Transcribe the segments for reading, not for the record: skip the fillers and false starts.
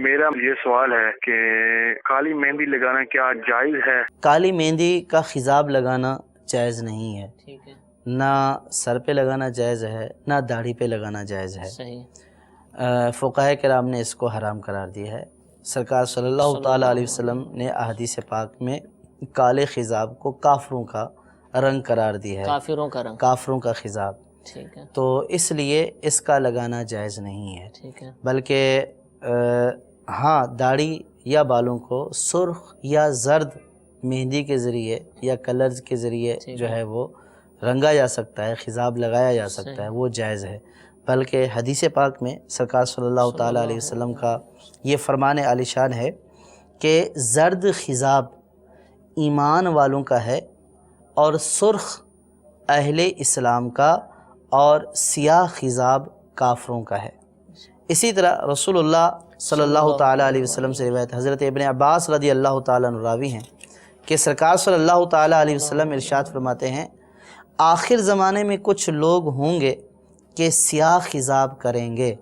میرا یہ سوال ہے کہ کالی مہندی لگانا کیا جائز ہے؟ کالی مہندی کا خضاب لگانا جائز نہیں ہے، ٹھیک ہے، نہ سر پہ لگانا جائز ہے، نہ داڑھی پہ لگانا جائز ہے۔ صحیح، فقہائے کرام نے اس کو حرام قرار دیا ہے۔ سرکار صلی اللہ تعالیٰ علیہ وسلم نے احادیث پاک میں کالے خضاب کو کافروں کا رنگ قرار دیا ہے، کافروں کا رنگ، کافروں کا خضاب، ٹھیک ہے، تو اس لیے اس کا لگانا جائز نہیں ہے۔ ٹھیک ہے، بلکہ ہاں داڑھی یا بالوں کو سرخ یا زرد مہندی کے ذریعے یا کلرز کے ذریعے جو ہے وہ رنگا جا سکتا ہے، خضاب لگایا جا سکتا ہے، وہ جائز ہے۔ بلکہ حدیث پاک میں سرکار صلی اللہ تعالیٰ علیہ وسلم کا یہ فرمان عالی شان ہے کہ زرد خضاب ایمان والوں کا ہے اور سرخ اہل اسلام کا اور سیاہ خضاب کافروں کا ہے۔ اسی طرح رسول اللہ صلی اللہ تعالیٰ علیہ وسلم سے روایت حضرت ابن عباس رضی اللہ تعالیٰ عنہ راوی ہیں کہ سرکار صلی اللہ تعالیٰ علیہ وسلم ارشاد فرماتے ہیں، آخر زمانے میں کچھ لوگ ہوں گے کہ سیاہ خضاب کریں گے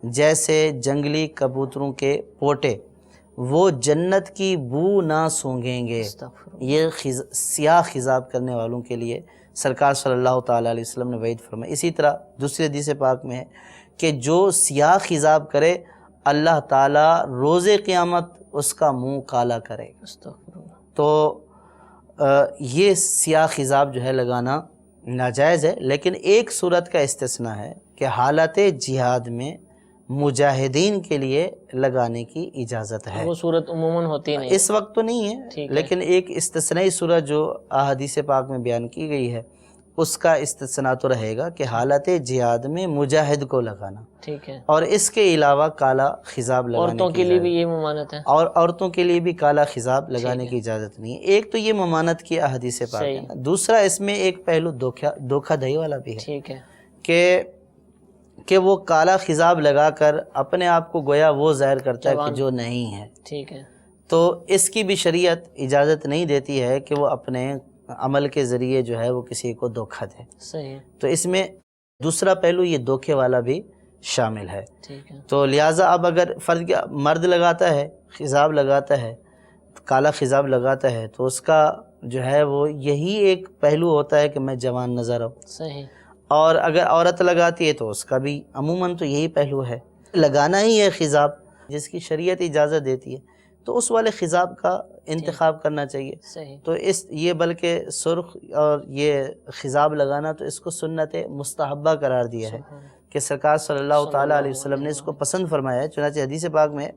جیسے جنگلی کبوتروں کے پوٹے، وہ جنت کی بو نہ سونگیں گے۔ یہ سیاہ خضاب کرنے والوں کے لیے سرکار صلی اللہ تعالیٰ علیہ وسلم نے وعید فرمائی۔ اسی طرح دوسری حدیث پاک میں ہے کہ جو سیاہ خضاب کرے اللہ تعالیٰ روز قیامت اس کا منہ کالا کرے گا۔ تو یہ سیاہ خضاب جو ہے لگانا ناجائز ہے، لیکن ایک صورت کا استثناء ہے کہ حالت جہاد میں مجاہدین کے لیے لگانے کی اجازت ہے۔ وہ صورت عموماً ہوتی نہیں، اس وقت تو نہیں ہے، لیکن ایک استثنائی صورت جو احادیث پاک میں بیان کی گئی ہے اس کا استثناء تو رہے گا کہ حالت جہاد میں مجاہد کو لگانا، ٹھیک ہے، اور اس کے علاوہ کالا خضاب لگانے عورتوں کے لیے بھی یہ ممانعت ہے، اور عورتوں کے لیے بھی کالا خضاب لگانے کی اجازت نہیں ہے۔ ایک تو یہ ممانعت کی احادیث پاک ہے، دوسرا اس میں ایک پہلو دھوکہ دہی والا بھی ہے، ٹھیک ہے، کہ وہ کالا خضاب لگا کر اپنے آپ کو گویا وہ ظاہر کرتا ہے کہ جو نہیں ہے، ٹھیک ہے، تو اس کی بھی شریعت اجازت نہیں دیتی ہے کہ وہ اپنے عمل کے ذریعے جو ہے وہ کسی کو دھوکہ دے۔ صحیح، تو اس میں دوسرا پہلو یہ دھوکے والا بھی شامل ہے۔ ٹھیک ہے، تو لہٰذا اب اگر مرد لگاتا ہے، خضاب لگاتا ہے، کالا خضاب لگاتا ہے، تو اس کا جو ہے وہ یہی ایک پہلو ہوتا ہے کہ میں جوان نظر آؤں، صحیح، اور اگر عورت لگاتی ہے تو اس کا بھی عموماً تو یہی پہلو ہے، لگانا ہی ہے خضاب جس کی شریعت اجازت دیتی ہے، تو اس والے خضاب کا انتخاب کرنا چاہیے۔ صحیح، تو یہ بلکہ سرخ اور یہ خضاب لگانا تو اس کو سنت مستحبہ قرار دیا ہے کہ سرکار صلی اللہ تعالیٰ علیہ وسلم نے اس کو پسند فرمایا ہے۔ چنانچہ حدیث پاک میں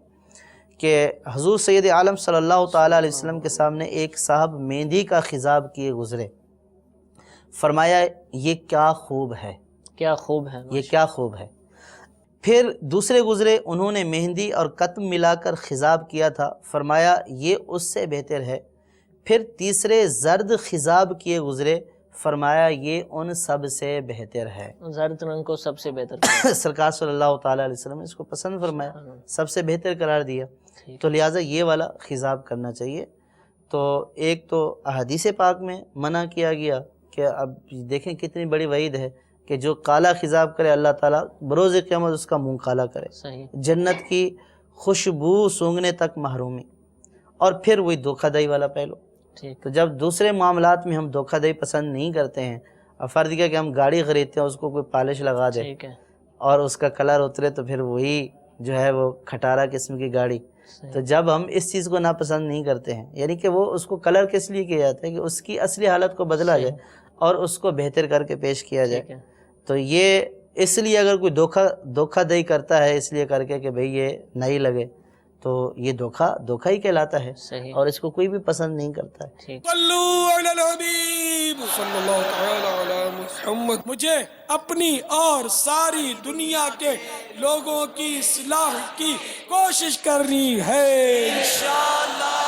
کہ حضور سید عالم صلی اللہ تعالیٰ علیہ وسلم کے سامنے ایک صاحب مہندی کا خضاب کیے گزرے، فرمایا یہ کیا خوب ہے، کیا خوب ہے، یہ کیا خوب ہے۔ پھر دوسرے گزرے، انہوں نے مہندی اور قطب ملا کر خضاب کیا تھا، فرمایا یہ اس سے بہتر ہے۔ پھر تیسرے زرد خضاب کیے گزرے، فرمایا یہ ان سب سے بہتر ہے۔ زرد رنگ کو سب سے بہتر سرکار صلی اللہ تعالیٰ علیہ وسلم نے اس کو پسند فرمایا، سب سے بہتر قرار دیا، تو لہٰذا یہ والا خضاب کرنا چاہیے۔ تو ایک تو احادیث پاک میں منع کیا گیا کہ اب دیکھیں کتنی بڑی وعید ہے کہ جو کالا خضاب کرے اللہ تعالیٰ بروز قیامت اس کا منہ کالا کرے، صحیح، جنت کی خوشبو سونگنے تک محرومی، اور پھر وہی دھوکہ دہی والا پہلو۔ تو جب دوسرے معاملات میں ہم دھوکہ دہی پسند نہیں کرتے ہیں، اور فرض کیا کہ ہم گاڑی خریدتے ہیں اس کو کوئی پالش لگا دے اور اس کا کلر اترے تو پھر وہی جو ہے وہ کھٹارا قسم کی گاڑی، تو جب ہم اس چیز کو ناپسند نہیں کرتے ہیں، یعنی کہ وہ اس کو کلر کس لیے کیا جاتا ہے کہ اس کی اصلی حالت کو بدلا جائے اور اس کو بہتر کر کے پیش کیا جائے، تو یہ اس لیے اگر کوئی دھوکہ دہی کرتا ہے اس لیے کر کے کہ بھئی یہ نہیں لگے، تو یہ دھوکہ ہی کہلاتا ہے، اور اس کو کوئی بھی پسند نہیں کرتا ہے۔ صلو علی الحبیب صلی اللہ تعالی علی محمد۔ مجھے اپنی اور ساری دنیا کے لوگوں کی اصلاح کی کوشش کرنی ہے انشاءاللہ۔